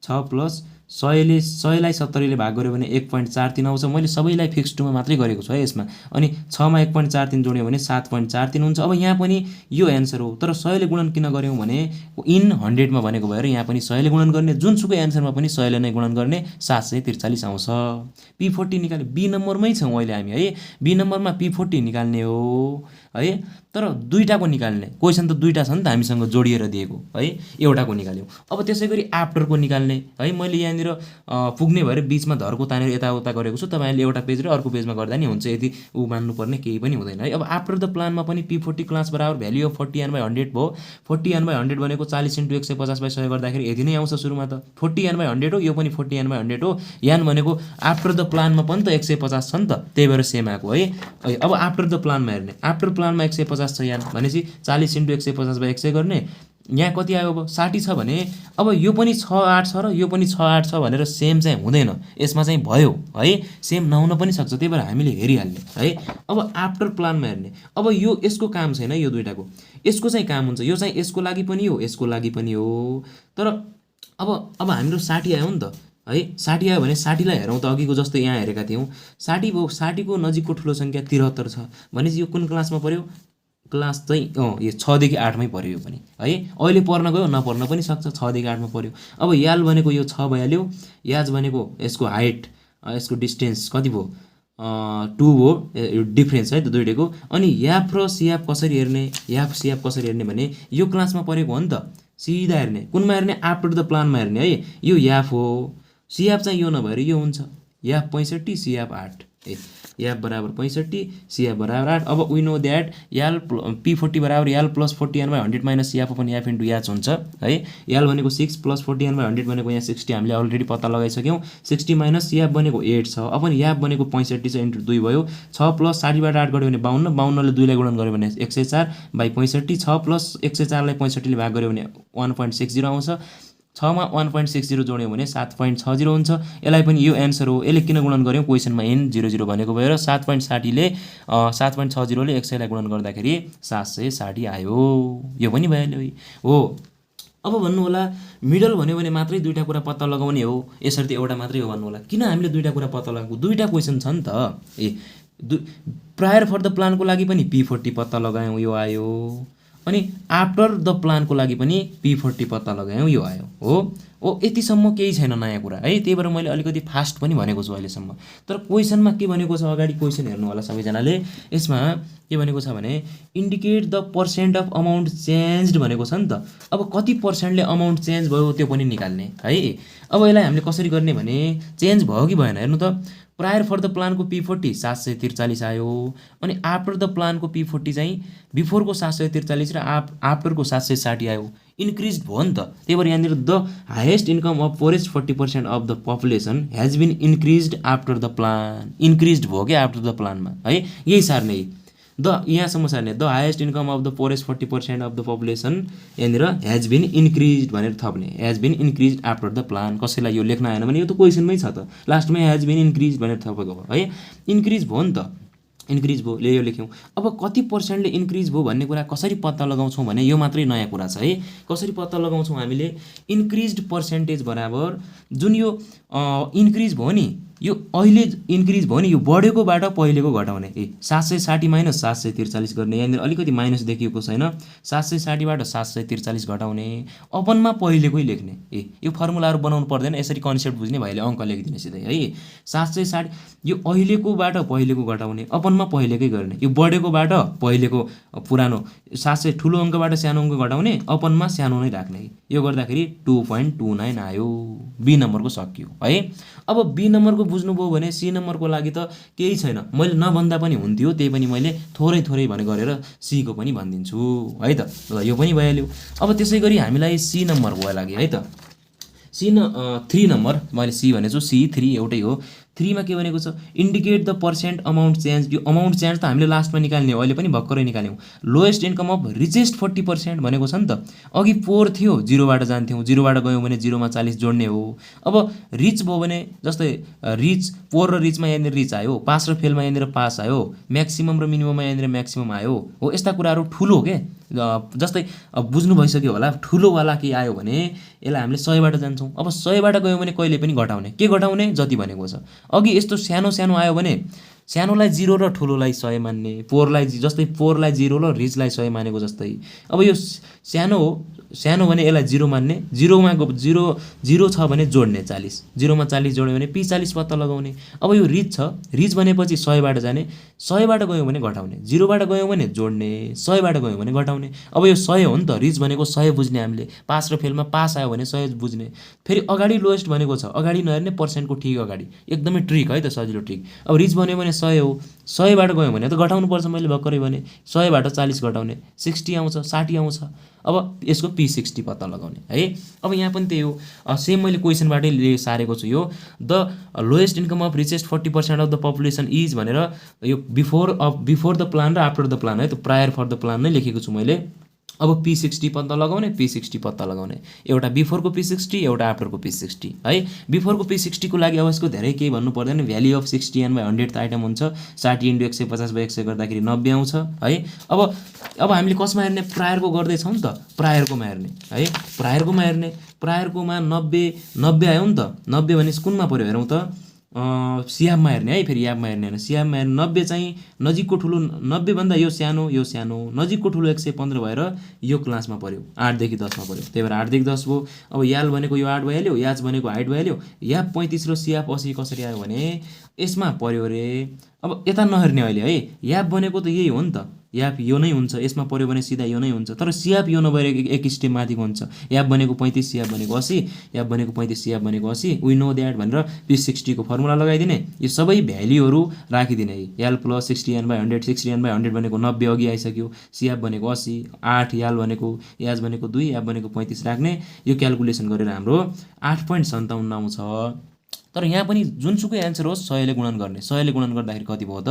6 प्लस 100लाई 70ले भाग गऱ्यो भने 1.43 आउँछ। मैले सबैलाई फिक्स टुमा मात्रै गरेको छु है यसमा। अनि 6मा 1.43 जोड्यो भने 7.43 हुन्छ। अब यहाँ पनि यो एन्सर हो, तर 100ले गुणन किन गऱ्यौँ भने इन 100मा भनेको भएर यहाँ पनि 100ले गुणन गर्ने, जुनसुकै एन्सरमा पनि 100ले नै गुणन गर्ने, 743 आउँछ। P40 निकाल्ने बी नम्बरमै छौँ अहिले हामी है। बी नम्बरमा P40 निकाल्ने हो है। तर दुईटाको निकाल्ने, क्वेसन त दुईटा छ नि त हामीसँग जोडिएर दिएको है, एउटाको निकाल्यौँ। अब त्यसै गरी आफ्टरको निकाल्ने है। मैले यहाँनिर पुग्ने भएर बिचमा धर्को तानेर यताउता गरेको छु। तपाईँहरूले एउटा पेज र अर्को पेजमा गर्दा नि हुन्छ, यदि मान्नुपर्ने केही पनि हुँदैन है। अब आफ्टर द प्लानमा पनि P40 क्लास बराबर भ्याल्यु अफ 40n/100 भयो। 40n/100 भनेको 40 इन्टु 150/100 गर्दाखेरि यति नै आउँछ सुरुमा त। 40n/100 हो, यो पनि 40n/100 हो। यान भनेको आफ्टर द प्लानमा पनि त 150 छ नि त, त्यही भएर सेम आएको है। अब आफ्टर द प्लानमा हेर्ने, आफ्टर प्लानमा 150 छ यान भनेपछि 40 इन्टु 150/100 गर्ने, यहाँ कति आयो अब 60 छ भने अब यो पनि 6-8 छ र यो पनि 6-8 छ भनेर सेम चाहिँ हुँदैन, यसमा चाहिँ भयो है, सेम नहुन पनि सक्छ, त्यही भएर हामीले हेरिहाल्ने है। अब आफ्टर प्लानमा हेर्ने, अब यो यसको काम छैन, यो दुइटाको यसको चाहिँ काम हुन्छ, यो चाहिँ यसको लागि पनि हो यसको लागि पनि हो, तर अब हाम्रो 60 आयो नि त है, 60 आयो भने 60 लाई हेरौँ त, अघिको जस्तो यहाँ हेरेका थियौँ 60 भयो, 60 को नजिकको ठुलो सङ्ख्या 73 छ भनेपछि यो कुन क्लासमा पर्यो, क्लास चाहिँ यो 6 देखि 8 मै पर्यो यो पनि है। अहिले पर्न गयो नपर्न पनि सक्छ, 6 देखि 8 मा पर्यो। अब याल भनेको यो 6 भइहाल्यो, याज भनेको यसको हाइट यसको डिस्टेन्स कति भयो 2 हो, यो डिफ्रेन्स है त दुइटैको। अनि याफ र सियाफ कसरी हेर्ने, याफ सियाफ कसरी हेर्ने भने यो क्लासमा परेको हो नि त, सिधा हेर्ने, कुनमा हेर्ने आफ्टर द प्लानमा हेर्ने है, यो याफ हो, सियाफ चाहिँ यो नभएर यो हुन्छ, याफ 65 सियाफ 8 याफ बराबर 65 सियाफ बराबर 8। अब वी नो द्याट याल P40 बराबर L plus 40/100 minus c f upon याफ into याच हुन्छ है। याल भनेको 6 प्लस 40/100 भनेको यहाँ 60 हामीले अलरेडी पत्ता लगाइसक्यौँ, 60 माइनस सियाफ भनेको 8 छ, अपन याफ भनेको 65 छ इन्टु 2 भयो, 6 प्लस 60बाट 8 गऱ्यो भने 52, 52ले 2 लाई गुणन गऱ्यो भने 104 बाई 65, 6 प्लस 104 लाई 65 ले भाग गऱ्यो भने 1.60 आउँछ, 6 मा 1.60 जोड्यो भने 7.60 हुन्छ। यसलाई पनि यो एन्सर हो, यसले किन गुणन गर्यौँ क्वेसनमा n00 भनेको भएर 7.60 ले 7.60 ले 100 लाई गुणन गर्दाखेरि 760 आयो, यो पनि भइहाल्यो हो। अब भन्नु होला मिडल भन्यो भने मात्रै दुईटा कुरा पत्ता लगाउने हो, यसरी एउटा मात्रै हो भन्नु होला, किन हामीले दुईटा कुरा पत्ता लगाएको, दुईटा क्वेसन छ नि त। प्रायर फर द प्लानको लागि पनि P40 पत्ता लगायौँ, यो आयो, अनि आफ्टर द प्लानको लागि पनि P40 पत्ता लगायौँ, यो आयो हो। यतिसम्म केही छैन नयाँ कुरा है, त्यही भएर मैले अलिकति फास्ट पनि भनेको छु अहिलेसम्म। तर क्वेसनमा के भनेको छ, अगाडि क्वेसन हेर्नु होला सबैजनाले, यसमा के भनेको छ भने indicate the percent of amount changed भनेको छ नि त। अब कति पर्सेन्टले अमाउन्ट चेन्ज भयो त्यो पनि निकाल्ने है। अब यसलाई हामीले कसरी गर्ने भने चेन्ज भयो कि भएन हेर्नु त। प्रायर फर द प्लानको P40 743 आयो, अनि आफ्टर द प्लानको P40 चाहिँ बिफोरको 743 र आफ्टरको 760 आयो, इन्क्रिज भयो नि त। त्यही भएर यहाँनिर the highest income of poorest 40% of the population has been increase after the plan, increase भयो क्या आफ्टर द प्लानमा है, यही सार्ने द यहाँसम्म सार्ने, the highest income of the poorest 40% of the population, यहाँनिर हेज बिन इन्क्रिज भनेर थप्ने, has been increase after the plan. कसैलाई यो लेख्न आएन भने यो त क्वेसनमै छ त, लास्टमै हेज बिन इन्क्रिज भनेर थपेको भयो है, इन्क्रिज भयो नि त, इन्क्रिज भयो ले यो लेख्यौँ। अब कति पर्सेन्टले इन्क्रिज भयो भन्ने कुरा कसरी पत्ता लगाउँछौँ भने यो मात्रै नयाँ कुरा छ है। कसरी पत्ता लगाउँछौँ हामीले, इन्क्रिज्ड पर्सेन्टेज बराबर जुन यो इन्क्रिज भयो नि, यो अहिले इन्क्रिज भयो नि, यो बढेकोबाट पहिलेको घटाउने, 760 माइनस 743 गर्ने, यहाँनिर अलिकति माइनस देखिएको छैन, 760बाट 743 घटाउने, अपनमा पहिलेकै लेख्ने, यो फर्मुलाहरू बनाउनु पर्दैन, यसरी कन्सेप्ट बुझ्ने भाइले अङ्क लेखिदिने सिधै है। 760 यो अहिलेकोबाट पहिलेको घटाउने, अपनमा पहिलेकै गर्ने, यो बढेकोबाट पहिलेको पुरानो 700 ठुलो अङ्कबाट सानो अङ्क घटाउने, अपनमा सानो नै राख्ने, यो गर्दाखेरि 2.29 आयो। बी नम्बरको सकियो है। अब बी नम्बरको बुझ्नुभयो भने सी नम्बरको लागि त केही छैन, मैले नभन्दा पनि हुन्थ्यो, त्यही पनि मैले थोरै थोरै भने गरेर सीको पनि भनिदिन्छु है त, ल यो पनि भइहाल्यो। अब त्यसै गरी हामीलाई सी नम्बरको लागि है त, 3 नम्बर मैले सी भनेछु, C3 एउटै हो। 3 मा के भनेको छ, indicate the percent amount change, यो अमाउन्ट चेन्ज त हामीले लास्टमा निकाल्ने हो, अहिले पनि भर्खरै निकाल्यौँ। लोएस्ट इन्कम अफ रिचेस्ट 40% भनेको छ नि त, अघि 4 थियो 0बाट जान्थ्यौँ, 0बाट गयौँ भने 0मा 40 जोड्ने हो। अब रिच भयो भने जस्तै रिच 4 र रिचमा यहाँनिर रिच आयो, पास र फेलमा यहाँनिर पास आयो, म्याक्सिमम र मिनिमममा यहाँनिर म्याक्सिमम आयो हो। यस्ता कुराहरू ठुलो के जस्तै बुझ्नु भइसक्यो होला, ठुलोवाला के आयो भने यसलाई हामीले 100बाट जान्छौँ। अब 100बाट गयौँ भने कहिले पनि घटाउने, के घटाउने जति भनेको छ। अघि यस्तो सानो सानो आयो भने सानोलाई 0 र ठुलोलाई 100 मान्ने, 4लाई जस्तै 4लाई 0 र रिचलाई 100 मानेको जस्तै। अब यो सानो हो, सानो भने यसलाई 0 मान्ने, 0मा 0 छ भने जोड्ने 40, 0मा 40 जोड्यो भने P40 पत्ता लगाउने। अब यो रिच छ, रिच भनेपछि 100बाट जाने, 100बाट गयौँ भने घटाउने, 0बाट गयौँ भने जोड्ने, 100बाट गयौँ भने घटाउने। अब यो 100 हो नि त, रिच भनेको 100 बुझ्ने हामीले, पास र फेलमा पास आयो भने 100 बुझ्ने। फेरि अगाडि लोएस्ट भनेको छ, अगाडि नहेर्ने, पर्सेन्टको ठिक अगाडि, एकदमै ट्रिक है त, सजिलो ट्रिक। अब रिच भन्यो भने 100 हो, 100बाट गयौँ भने त घटाउनुपर्छ, मैले भर्खरै भने 100बाट 40 घटाउने 60 आउँछ, 60 आउँछ। अब यसको P60 पत्ता लगाउने है। अब यहाँ पनि त्यही हो, सेम मैले क्वेसनबाटै सारेको छु यो, the lowest income of richest 40% of the population is भनेर यो बिफोर द प्लान र आफ्टर द प्लान है त, प्रायर फर द प्लान नै लेखेको छु मैले। अब P60 पत्ता लगाउने, P60 पत्ता लगाउने, एउटा बिफोरको P60 एउटा आफ्टरको P60 है। बिफोरको P60 को लागि अब यसको धेरै केही भन्नु पर्दैन, भ्याल्यु अफ 60n/100 त आइटम हुन्छ, 60 × 150/100 गर्दाखेरि 90 आउँछ है। अब हामीले कसमा हेर्ने, प्रायरको गर्दैछौँ नि त, प्रायरकोमा हेर्ने है, प्रायरकोमा हेर्ने, प्रायरकोमा 90 आयो नि त, 90 भने कुनमा पऱ्यो हेरौँ त, सियाबमा हेर्ने है, फेरि याबमा हेर्ने होइन, सियाबमा हेर्ने। 90 चाहिँ नजिकको ठुलो, 90 भन्दा यो सानो, नजिकको ठुलो 115 भएर यो क्लासमा पऱ्यो, 8 देखि 10 मा पऱ्यो, त्यही भएर 8 देखि 10 भयो। अब याल भनेको यो 8 भइहाल्यो, याच भनेको हाइट भइहाल्यो। याब 35 र सियाब 80 कसरी आयो भने यसमा पऱ्यो रे। अब यता नहेर्ने अहिले है, याब भनेको त यही हो नि त, याब यो नै हुन्छ, यसमा पऱ्यो भने सिधा यो नै हुन्छ, तर सियाब यो नभएर एक स्टेप माथिको हुन्छ। याब भनेको 35, सियाब भनेको 80, याब भनेको 35, सियाब भनेको 80, वी नो द्याट भनेर P60 को फर्मुला लगाइदिने, यो सबै भ्याल्युहरू राखिदिने। याल प्लस 60n/100, 60n/100 भनेको 90 अघि आइसक्यो, सियाब भनेको 80, 8, याल भनेको, याज भनेको 2, याब भनेको 35 राख्ने। यो क्यालकुलेसन गरेर हाम्रो 8.57 आउँछ। तर यहाँ पनि जुनसुकै एन्सर होस् 100 ले गुणन गर्ने, 100 ले गुणन गर्दाखेरि कति भयो त,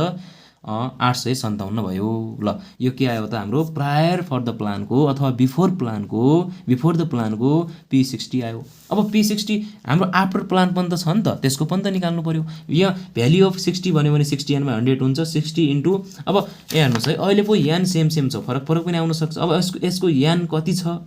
857 भयो। ल यो के आयो त, हाम्रो प्रायर फर द प्लानको अथवा बिफोर द प्लानको P60 आयो। अब P60 हाम्रो आफ्टर प्लान पनि त छ नि त, त्यसको पनि त निकाल्नु पर्यो। यहाँ भ्याल्यु अफ 60 भन्यो भने 60n/100 हुन्छ, 60 इन्टु, अब यहाँ हेर्नुहोस् है, अहिले पो यान सेम छ, फरक पनि आउन सक्छ। अब यसको यान कति छ,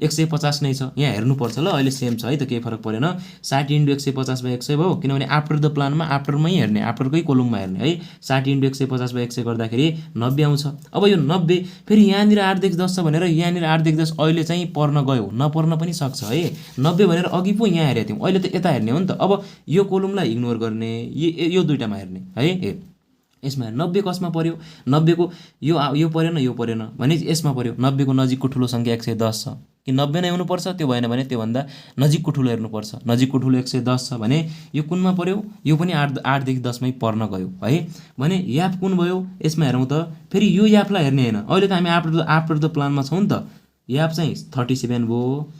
150 नै छ, यहाँ हेर्नुपर्छ ल, अहिले सेम छ है त, केही फरक परेन। 60 × 150/100 भयो, किनभने आफ्टर द प्लानमा आफ्टरमै हेर्ने, आफ्टरकै कोलममा हेर्ने है। 60 × 150/100 गर्दाखेरि 90 आउँछ। अब यो 90 फेरि यहाँनिर 8 देखि 10 छ भनेर यहाँनिर 8 देखि 10 अहिले चाहिँ पर्न गयो, नपर्न पनि सक्छ है। 90 भनेर अघि पो यहाँ हेरेको थियौँ, अहिले त यता हेर्ने हो नि त। अब यो कोलमलाई इग्नोर गर्ने, यो दुइटामा हेर्ने है। यसमा 90 कसमा पऱ्यो, 90 को यो परेन, यो परेन भने यसमा पऱ्यो। 90 को नजिकको ठुलो सङ्ख्या 110 छ कि 90 नै हुनुपर्छ, त्यो भएन भने त्योभन्दा नजिकको ठुलो हेर्नुपर्छ। नजिकको ठुलो 110 छ भने यो कुनमा पऱ्यो, यो पनि 8 देखि 10 मै पर्न गयो है। भने याप कुन भयो, यसमा हेरौँ त, फेरि यो यापलाई हेर्ने होइन, अहिले त हामी आफ्टर द प्लानमा छौँ नि त। याप चाहिँ 37 भयो,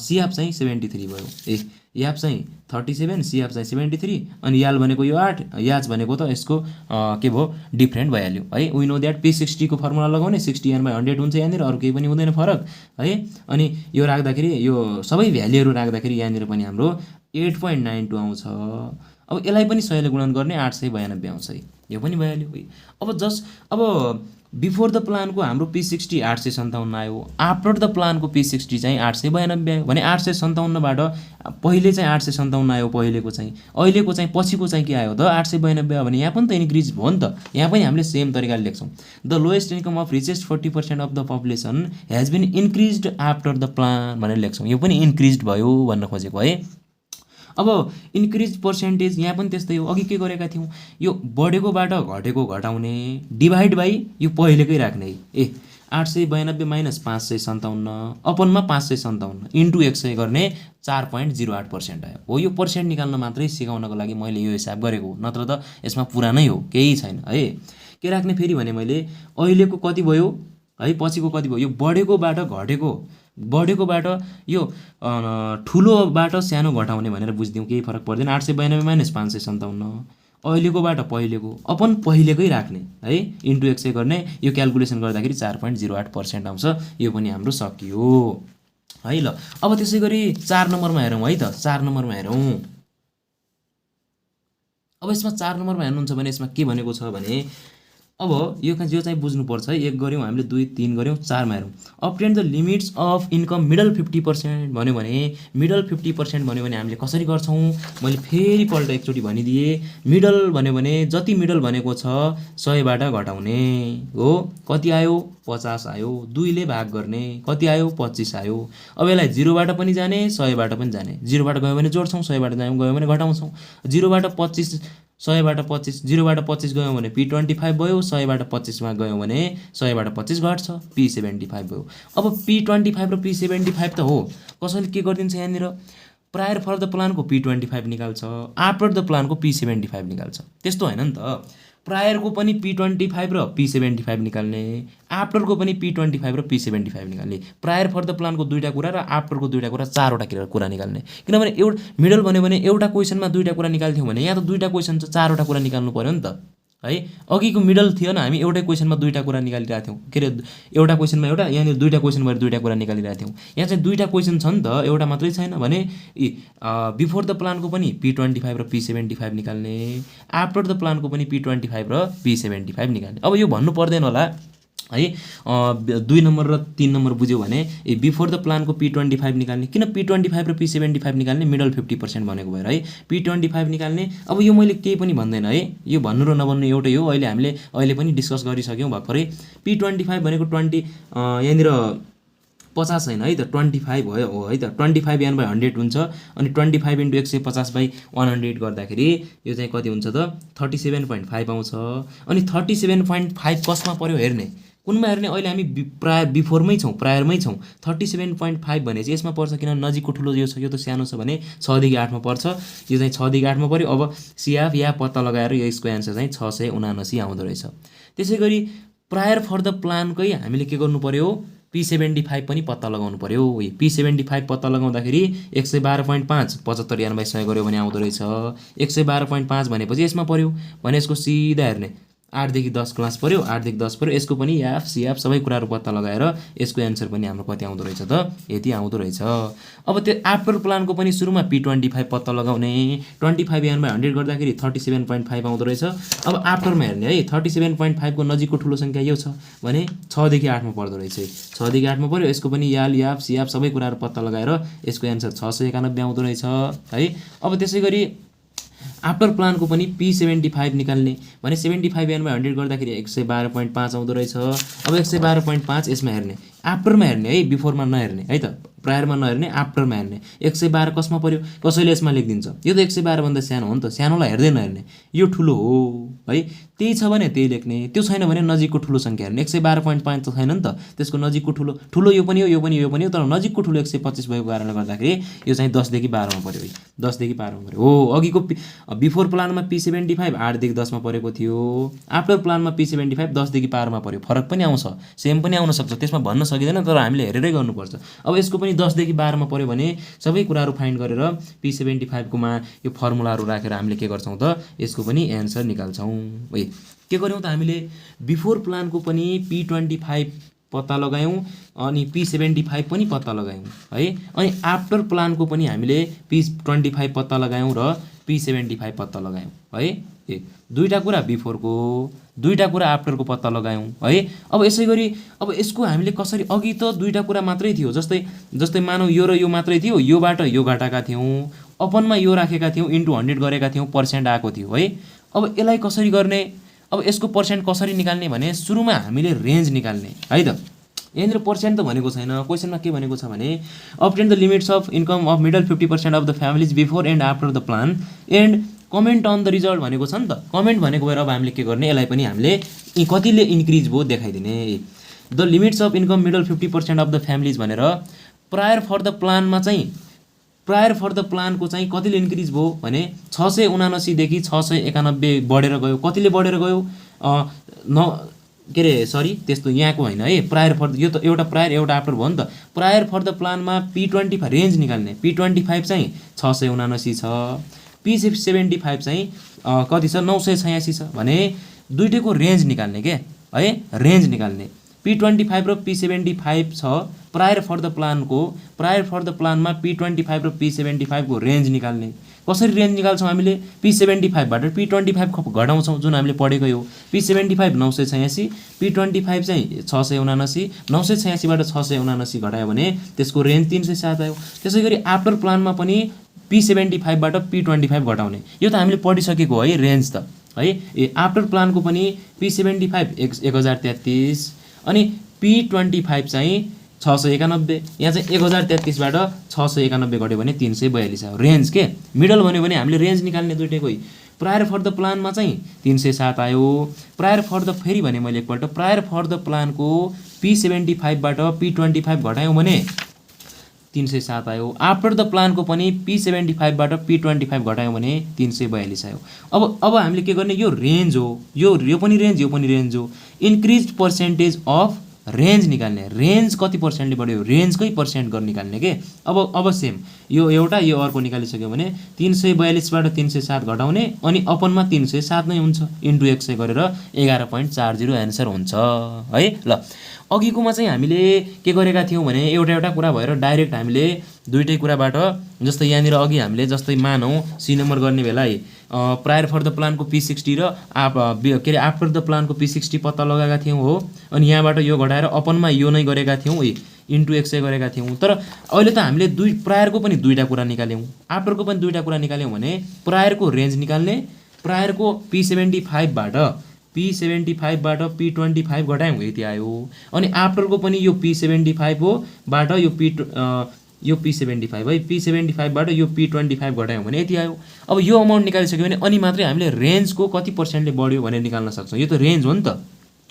सियाब चाहिँ 73 भयो। याप चाहिँ 37, सियाब चाहिँ 73, अनि याल भनेको यो 8, याच भनेको त यसको के भयो, डिफ्रेन्ट भइहाल्यो है। वी नो द्याट P60 को फर्मुला लगाउने, 60n/100 हुन्छ यहाँनिर, अरू केही पनि हुँदैन फरक है। अनि यो राख्दाखेरि, यो सबै भ्याल्युहरू राख्दाखेरि यहाँनिर पनि हाम्रो 8.92 आउँछ। अब यसलाई पनि 100 ले गुणन गर्ने, 892 आउँछ है, यो पनि भइहाल्यो है। अब बिफोर द प्लानको हाम्रो P60 857 आयो, आफ्टर द प्लानको P60 चाहिँ 892 आयो भने 857बाट पहिले चाहिँ 857 आयो पहिलेको चाहिँ, अहिलेको चाहिँ पछिको चाहिँ के आयो त 892 आयो भने यहाँ पनि त इन्क्रिज भयो नि त। यहाँ पनि हामीले सेम तरिकाले लेख्छौँ, the lowest income of richest 40% of the population has been increased after the plan भनेर लेख्छौँ। यो पनि इन्क्रिज्ड भयो भन्न खोजेको है। अब इन्क्रिज पर्सेन्टेज यहाँ पनि त्यस्तै हो, अघि के गरेका थियौँ, यो बढेकोबाट घटेको घटाउने, डिभाइड बाई यो पहिलेकै राख्ने। 892 माइनस 557 अपनमा 557 इन्टु 100 गर्ने 4.08% आयो। हो, यो पर्सेन्ट निकाल्न मात्रै सिकाउनको लागि मैले यो हिसाब गरेको, नत्र त यसमा पुरा नै हो, केही छैन है। के राख्ने फेरि भने मैले अहिलेको कति भयो है, पछिको कति भयो, यो बढेकोबाट घटेको, बढेकोबाट यो ठुलोबाट सानो घटाउने भनेर बुझिदिउँ, केही फरक पर्दैन। 892 माइनस 557 अहिलेकोबाट पहिलेको अपन पहिलेकै राख्ने है, इन्टु 100 गर्ने, यो क्यालकुलेसन गर्दाखेरि 4.08% आउँछ। यो पनि हाम्रो सकियो है। ल अब त्यसै गरी 4 नम्बरमा हेरौँ है त, 4 नम्बरमा हेरौँ। अब यसमा 4 नम्बरमा हेर्नुहुन्छ भने यसमा के भनेको छ भने, अब यो चाहिँ बुझ्नुपर्छ है। 1 गऱ्यौँ हामीले, 2, 3 गऱ्यौँ, 4 मा हेरौँ। Obtain the limits of income middle 50% भन्यो भने, मिडल 50% भन्यो भने हामीले कसरी गर्छौँ, मैले फेरि पल्ट एकचोटि भनिदिएँ। मिडल भन्यो भने जति मिडल भनेको छ 100बाट घटाउने हो, कति आयो 50 आयो, 2 ले भाग गर्ने, कति आयो 25 आयो। अब यसलाई 0बाट पनि जाने 100बाट पनि जाने, 0बाट गयो भने जोड्छौँ, 100बाट गयो भने घटाउँछौँ। 0बाट 25, 100बाट 25, 0बाट 25 गयौँ भने P25 भयो, 100बाट 25 मा गयौँ भने 100बाट 25 घट्छ, P75 भयो। अब P25 र P75 त हो, कसैले के गरिदिन्छ यहाँनिर, प्रायर फर द प्लानको P25 निकाल्छ, आफ्टर द प्लानको P75 निकाल्छ। त्यस्तो होइन नि त, प्रायरको पनि P25 र P75 निकाल्ने, आफ्टरको पनि P25 र P75 निकाल्ने। प्रायर फर द प्लानको दुईवटा कुरा र आफ्टरको दुईवटा कुरा, 4वटा कुरा निकाल्ने। किनभने एउटा मिडल भन्यो भने एउटा क्वेसनमा दुईवटा कुरा निकाल्थ्यौँ भने यहाँ त दुईवटा क्वेसन छ, 4वटा कुरा निकाल्नु पर्यो नि त है। अघिको मिडल थिएन, हामी एउटै क्वेसनमा दुईवटा कुरा निकालिरहेको थियौँ, के अरे एउटा क्वेसनमा एउटा, यहाँनिर दुईवटा क्वेसन भएर दुईवटा कुरा निकालिरहेको थियौँ। यहाँ चाहिँ दुईवटा क्वेसन छ नि त, एउटा मात्रै छैन भने बिफोर द प्लानको पनि P25 र P75 निकाल्ने, आफ्टर द प्लानको पनि P25 र P75 निकाल्ने। अब यो भन्नु पर्दैन होला है, 2 नम्बर र 3 नम्बर बुझ्यो भने बिफोर द प्लानको P25 निकाल्ने, किन P25 र P75 निकाल्ने, मिडल 50% भनेको भएर है P25 निकाल्ने। अब यो मैले केही पनि भन्दैन है, यो भन्नु र नभन्नु एउटै हो। हामीले अहिले पनि डिस्कस गरिसक्यौँ भर्खरै। P25 भनेको 20 यहाँनिर 50 छैन है त, 25 हो है त, 25 यान बाई 100 हुन्छ। अनि 25 × 150/100 गर्दाखेरि यो चाहिँ कति हुन्छ त, 37.5 आउँछ। अनि 37.5 कसमा पर्यो हेर्ने, कुनमा हेर्ने, अहिले हामी बिफोरमै छौँ, प्रायरमै छौँ। 37.5 भने चाहिँ यसमा पर्छ, किनभने नजिकको ठुलो यो छ, यो त सानो छ भने 6 देखि 8 मा पर्छ, यो चाहिँ 6 देखि 8 मा पर्यो। अब सिआफ या पत्ता लगाएर यो यसको एन्सर चाहिँ 679 आउँदो रहेछ। त्यसै गरी प्रायर फर द प्लानकै हामीले के गर्नु पर्यो, P75 पनि पत्ता लगाउनु पर्यो। P75 पत्ता लगाउँदाखेरि 112.5 75 यान बाई 100 गऱ्यो भने आउँदो रहेछ। 112.5 भनेपछि यसमा पर्यो भने यसको सिधा हेर्ने 8 देखि 10 क्लास पर्यो, 8 देखि 10 पर्यो, यसको पनि याफ सियाफ सबै कुराहरू पत्ता लगाएर यसको एन्सर पनि हाम्रो कति आउँदो रहेछ त, यति आउँदो रहेछ। अब त्यो आफ्टर प्लानको पनि सुरुमा P25 पत्ता लगाउने, 25 यान बाई 100 गर्दाखेरि 37.5 आउँदो रहेछ। अब आफ्टरमा हेर्ने है, 37.5 को नजिकको ठुलो सङ्ख्या यो छ भने 6 देखि 8 मा पर्दो रहेछ। 6 देखि 8 मा पर्यो, यसको पनि याल याफ सियाफ सबै कुराहरू पत्ता लगाएर यसको एन्सर 691 आउँदो रहेछ है। अब त्यसै गरी आफ्टर प्लानको पनि P75 निकाल्ने भने 75 यान बाई 100 गर्दाखेरि 112.5 आउँदो रहेछ। अब 112.5 यसमा हेर्ने, आफ्टरमा हेर्ने है, बिफोरमा नहेर्ने है त, प्रायरमा नहेर्ने, आफ्टरमा हेर्ने। 112 कसमा पर्यो, कसैले यसमा लेखिदिन्छ, यो त 112 भन्दा सानो हो नि त, सानोलाई हेर्दै नहेर्ने, यो ठुलो हो है, त्यही छ भने त्यही लेख्ने, त्यो छैन भने नजिकको ठुलो सङ्ख्या हेर्ने। 112.5 त छैन नि त, त्यसको नजिकको ठुलो, ठुलो यो पनि हो, यो पनि, यो पनि हो, तर नजिकको ठुलो 125 भएको कारणले गर्दाखेरि यो चाहिँ 10 देखि 12 मा पर्यो है, 10 देखि 12 मा पर्यो हो। अघिको बिफोर प्लानमा P75 8 देखि 10 मा परेको थियो, आफ्टर प्लानमा P75 10 देखि 12 मा पर्यो। फरक पनि आउँछ, सेम पनि आउन सक्छ, त्यसमा भन्न सकिँदैन, तर हामीले हेरेरै गर्नुपर्छ। अब यसको पनि 10 देखि 12 मा पर्यो भने सबै कुराहरू फाइन्ड गरेर P75 कोमा यो फर्मुलाहरू राखेर हामीले के गर्छौँ त, यसको पनि एन्सर निकाल्छौँ है। के गर्यौँ त, हामीले बिफोर प्लानको पनि P25 पत्ता लगायौँ, अनि P75 पनि पत्ता लगायौँ है। अनि आफ्टर प्लानको पनि हामीले P25 पत्ता लगायौँ र P75 पत्ता लगायौँ है। दुईवटा कुरा बिफोरको, दुईवटा कुरा आफ्टरको पत्ता लगायौँ है। अब यसै गरी अब यसको हामीले कसरी, अघि त दुईवटा कुरा मात्रै थियो, जस्तै मानौँ यो र यो मात्रै थियो, योबाट यो घटाएका थियौँ, अपनमा यो राखेका थियौँ, इन्टु 100 गरेका थियौँ, पर्सेन्ट आएको थियो है। अब यसलाई कसरी गर्ने, अब यसको पर्सेन्ट कसरी निकाल्ने भने सुरुमा हामीले रेन्ज निकाल्ने है त। यहाँनिर पर्सेन्ट त भनेको छैन, क्वेसनमा के भनेको छ भने obtain the limits of income of middle 50% of the families before and after the plan and comment on the result भनेको छ नि त। कमेन्ट भनेको भएर अब हामीले के गर्ने, यसलाई पनि हामीले कतिले इन्क्रिज भयो देखाइदिने। The limits of income middle 50% of the families भनेर प्रायर फर द प्लानमा चाहिँ, प्रायर फर द प्लानको चाहिँ कतिले इन्क्रिज भयो भने 679 देखि 691 बढेर गयो। कतिले बढेर गयो, के अरे सरी, त्यस्तो यहाँको होइन है, प्रायर फर, यो त एउटा प्रायर एउटा आफ्टर भयो नि त। प्रायर फर द प्लानमा P25 रेन्ज निकाल्ने, P25 चाहिँ 679 छ, P75 चाहिँ कति छ, 986 छ भने दुइटैको रेन्ज निकाल्ने के है, रेन्ज निकाल्ने। P25 र P75 छ, प्रायर फर द प्लानको, प्रायर फर द प्लानमा P25 र P75 को रेन्ज निकाल्ने। कसरी रेन्ज निकाल्छौँ हामीले, P75 बाट P25 घटाउँछौँ, जुन हामीले पढेकै हो। P75 986, P25 चाहिँ 679, 986 बाट 679 घटायो भने त्यसको रेन्ज 307 आयो। त्यसै गरी आफ्टर प्लानमा पनि P75 बाट P25 घटाउने, यो त हामीले पढिसकेको है रेन्ज त है। आफ्टर प्लानको पनि P75 1033 अनि P25 चाहिँ 691, यहाँ चाहिँ 1033 बाट 691 घट्यो भने 342 आयो रेन्ज के। मिडल भन्यो भने हामीले रेन्ज निकाल्ने दुइटैकै। प्रायर फर द प्लानमा चाहिँ 307 आयो, प्रायर फर द, फेरि भने मैले एकपल्ट, प्रायर फर द प्लानको P75 बाट P25 घटायौँ भने 307 आयो। आफ्टर द प्लानको पनि P75 बाट P25 घटायौँ भने 342 आयो। अब हामीले के गर्ने, यो रेन्ज हो, यो पनि रेन्ज, यो पनि रेन्ज हो। इन्क्रिज पर्सेन्टेज अफ रेन्ज निकाल्ने, रेन्ज कति पर्सेन्टले बढ्यो, रेन्जकै पर्सेन्ट गरेर निकाल्ने के। अब सेम यो एउटा यो अर्को निकालिसक्यो भने 342 बाट 307 घटाउने अनि अपनमा 307 नै हुन्छ इन्टु 100 गरेर 11.40 एन्सर हुन्छ है। ल अघिकोमा चाहिँ हामीले के गरेका थियौँ भने एउटा कुरा भएर डाइरेक्ट हामीले दुईटै कुराबाट, जस्तै यहाँनिर अघि हामीले जस्तै मानौँ सी नम्बर गर्ने बेला है प्रायर फर द प्लानको P60 र के अरे आफ्टर द प्लानको P60 पत्ता लगाएका थियौँ हो। अनि यहाँबाट यो घटाएर अपनमा यो नै गरेका थियौँ है इन्टु 100 गरेका थियौँ। तर अहिले त हामीले प्रायरको पनि दुईवटा कुरा निकाल्यौँ, आफ्टरको पनि दुईवटा कुरा निकाल्यौँ भने प्रायरको रेन्ज निकाल्ने, प्रायरको P75 बाट P25 घटायौँ यति आयो। अनि आफ्टरको पनि यो P75 हो बाट यो P75 है P75 बाट यो P25 घटायौँ भने यति आयो। अब यो अमाउन्ट निकालिसक्यो भने अनि मात्रै हामीले रेन्जको कति पर्सेन्टले बढ्यो भनेर निकाल्न सक्छौँ। यो त रेन्ज हो नि त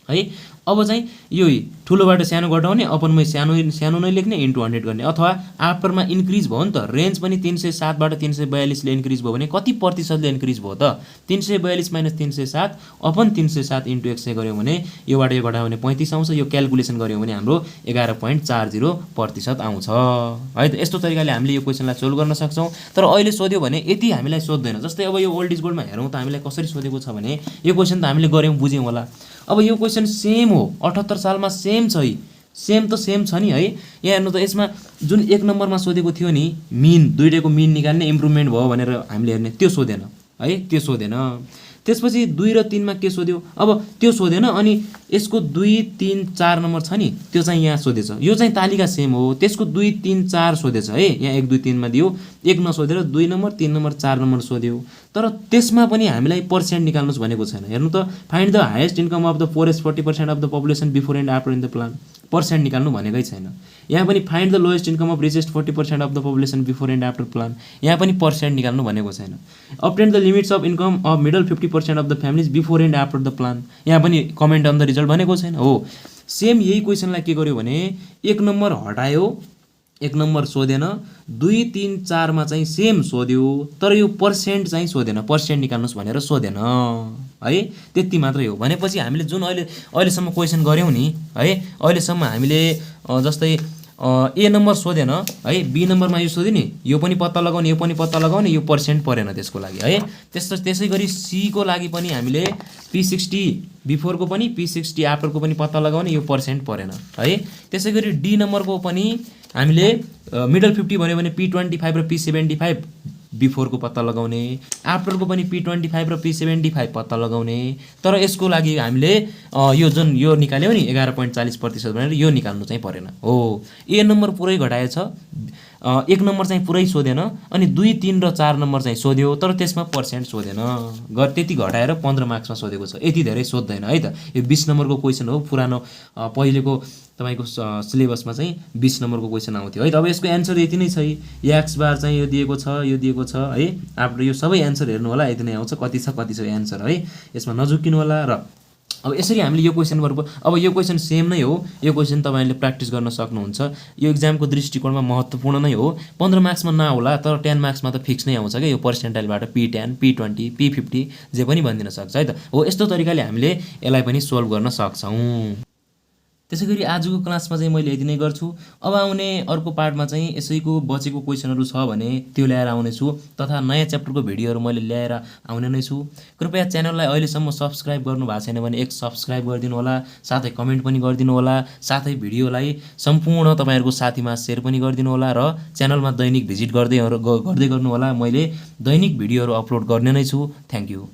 है। अब चाहिँ यो ठुलोबाट सानो घटाउने, अपनमै सानो नै लेख्ने इन्टु 100 गर्ने, अथवा आफ्टरमा इन्क्रिज भयो नि त, रेन्ज पनि 307 बाट 342 ले इन्क्रिज भयो भने कति प्रतिशतले इन्क्रिज भयो त, 342 माइनस 307 अपन 307 इन्टु 100 गऱ्यौँ भने योबाट यो घटायो भने 35 आउँछ। यो क्यालकुलेसन गऱ्यौँ भने हाम्रो 11.40% आउँछ है त। यस्तो तरिकाले हामीले यो क्वेसनलाई सोल्भ गर्न सक्छौँ। तर अहिले सोध्यो भने यति हामीलाई सोध्दैन। जस्तै अब यो ओल्ड इज गोल्डमा हेरौँ त हामीलाई कसरी सोधेको छ भने यो क्वेसन त हामीले गऱ्यौँ बुझ्यौँ होला। अब यो क्वेसन सेम हो 78 सालमा सेम छ है, सेम त सेम छ नि है। यहाँ हेर्नु त यसमा जुन 1 नम्बरमा सोधेको थियो नि मिन, दुईटैको मिन निकाल्ने इम्प्रुभमेन्ट भयो भनेर हामीले हेर्ने, त्यो सोधेन है, त्यो सोधेन। त्यसपछि 2 र 3 मा के सोध्यो, अब त्यो सोधेन। अनि यसको 2, 3, 4 नम्बर छ नि त्यो चाहिँ यहाँ सोधेछ। यो चाहिँ तालिका सेम हो, त्यसको 2, 3, 4 सोधेछ है। यहाँ 1, 2, 3 मा दियो, 1 नसोधेर 2 नम्बर 3 नम्बर 4 नम्बर सोध्यो। तर त्यसमा पनि हामीलाई पर्सेन्ट निकाल्नुस् भनेको छैन। हेर्नु त find the highest income of the poorest 40% of the population before and after in the plan, percent निकाल्नु भनेकै छैन। यहाँ पनि find the lowest income of richest 40% of the population before and after plan, यहाँ पनि पर्सेन्ट निकाल्नु भनेको छैन। Obtain the limits of income of middle 50% of the families before and after the plan, यहाँ पनि कमेन्ट अन द रिजल्ट भनेको छैन हो। सेम यही क्वेसनलाई के गर्यो भने 1 नम्बर हटायो, 1 नम्बर सोधेन, 2, 3, 4 मा चाहिँ सेम सोध्यो, तर यो पर्सेन्ट चाहिँ सोधेन, पर्सेन्ट निकाल्नुस् भनेर सोधेन है। त्यति मात्रै हो। भनेपछि हामीले जुन अहिलेसम्म क्वेसन गऱ्यौँ नि है, अहिलेसम्म हामीले जस्तै ए नम्बर सोधेन है, बी नम्बरमा यो सोध्यो नि, यो पनि पत्ता लगाउने, यो पनि पत्ता लगाउने, यो पर्सेन्ट परेन त्यसको लागि है। त्यसै गरी सी को लागि पनि हामीले P60 बिफोरको पनि P60 आफ्टरको पनि पत्ता लगाउने, यो पर्सेन्ट परेन है। त्यसै गरी डी नम्बरको पनि हामीले मिडल 50 भन्यो भने P25 र P75 बिफोरको पत्ता लगाउने, आफ्टरको पनि P25 र P75 पत्ता लगाउने। तर यसको लागि हामीले यो निकाल्यौँ नि 11.40% भनेर यो निकाल्नु चाहिँ परेन हो। ए नम्बर पुरै घटाएछ, 1 नम्बर चाहिँ पुरै सोधेन, अनि 2, 3 र 4 नम्बर चाहिँ सोध्यो, तर त्यसमा पर्सेन्ट सोधेन। त्यति घटाएर 15 मार्क्समा सोधेको छ, यति धेरै सोध्दैन है त। यो 20 नम्बरको क्वेसन हो, पुरानो पहिलेको तपाईँको सिलेबसमा चाहिँ 20 नम्बरको क्वेसन आउँथ्यो है त। अब यसको एन्सर यति नै छ, एक्स बार चाहिँ यो दिएको छ, यो दिएको छ है। आफ्टर यो सबै एन्सर हेर्नु होला, यति नै आउँछ, कति छ एन्सर है, यसमा नझुक्किनु होला। र अब यसरी हामीले यो क्वेसनहरुको, अब यो क्वेसन सेम नै हो, यो क्वेसन तपाईहरुले प्र्याक्टिस गर्न सक्नुहुन्छ। यो एक्जामको दृष्टिकोणमा महत्त्वपूर्ण नै हो। 15 मार्क्समा नआउला, तर 10 मार्क्समा त फिक्स नै आउँछ के, यो पर्सेन्टाइलबाट P10, P20, P50 जे पनि भनिदिन सक्छ है त हो। यस्तो तरिकाले हामीले यसलाई पनि सोल्भ गर्न सक्छौं। त्यसैगरी आजको क्लासमा चाहिँ मैले यति नै गर्छु। अब आउने अर्को पार्टमा चाहिँ यसैको बचेको क्वेसनहरु छ भने त्यो ल्याएर आउने छु, तथा नयाँ च्याप्टरको भिडियोहरु मैले ल्याएर आउने नै छु। कृपया च्यानललाई अहिलेसम्म सब्स्क्राइब गर्नु भएको छैन भने एक सब्स्क्राइब गरिदिनु होला, साथै कमेन्ट पनि गरिदिनु होला, साथै भिडियोलाई सम्पूर्ण तपाईहरुको साथीमा शेयर पनि गरिदिनु होला, र च्यानलमा दैनिक भिजिट गर्दै गर्नु होला। मैले दैनिक भिडियोहरु अपलोड गर्ने नै छु। Thank you.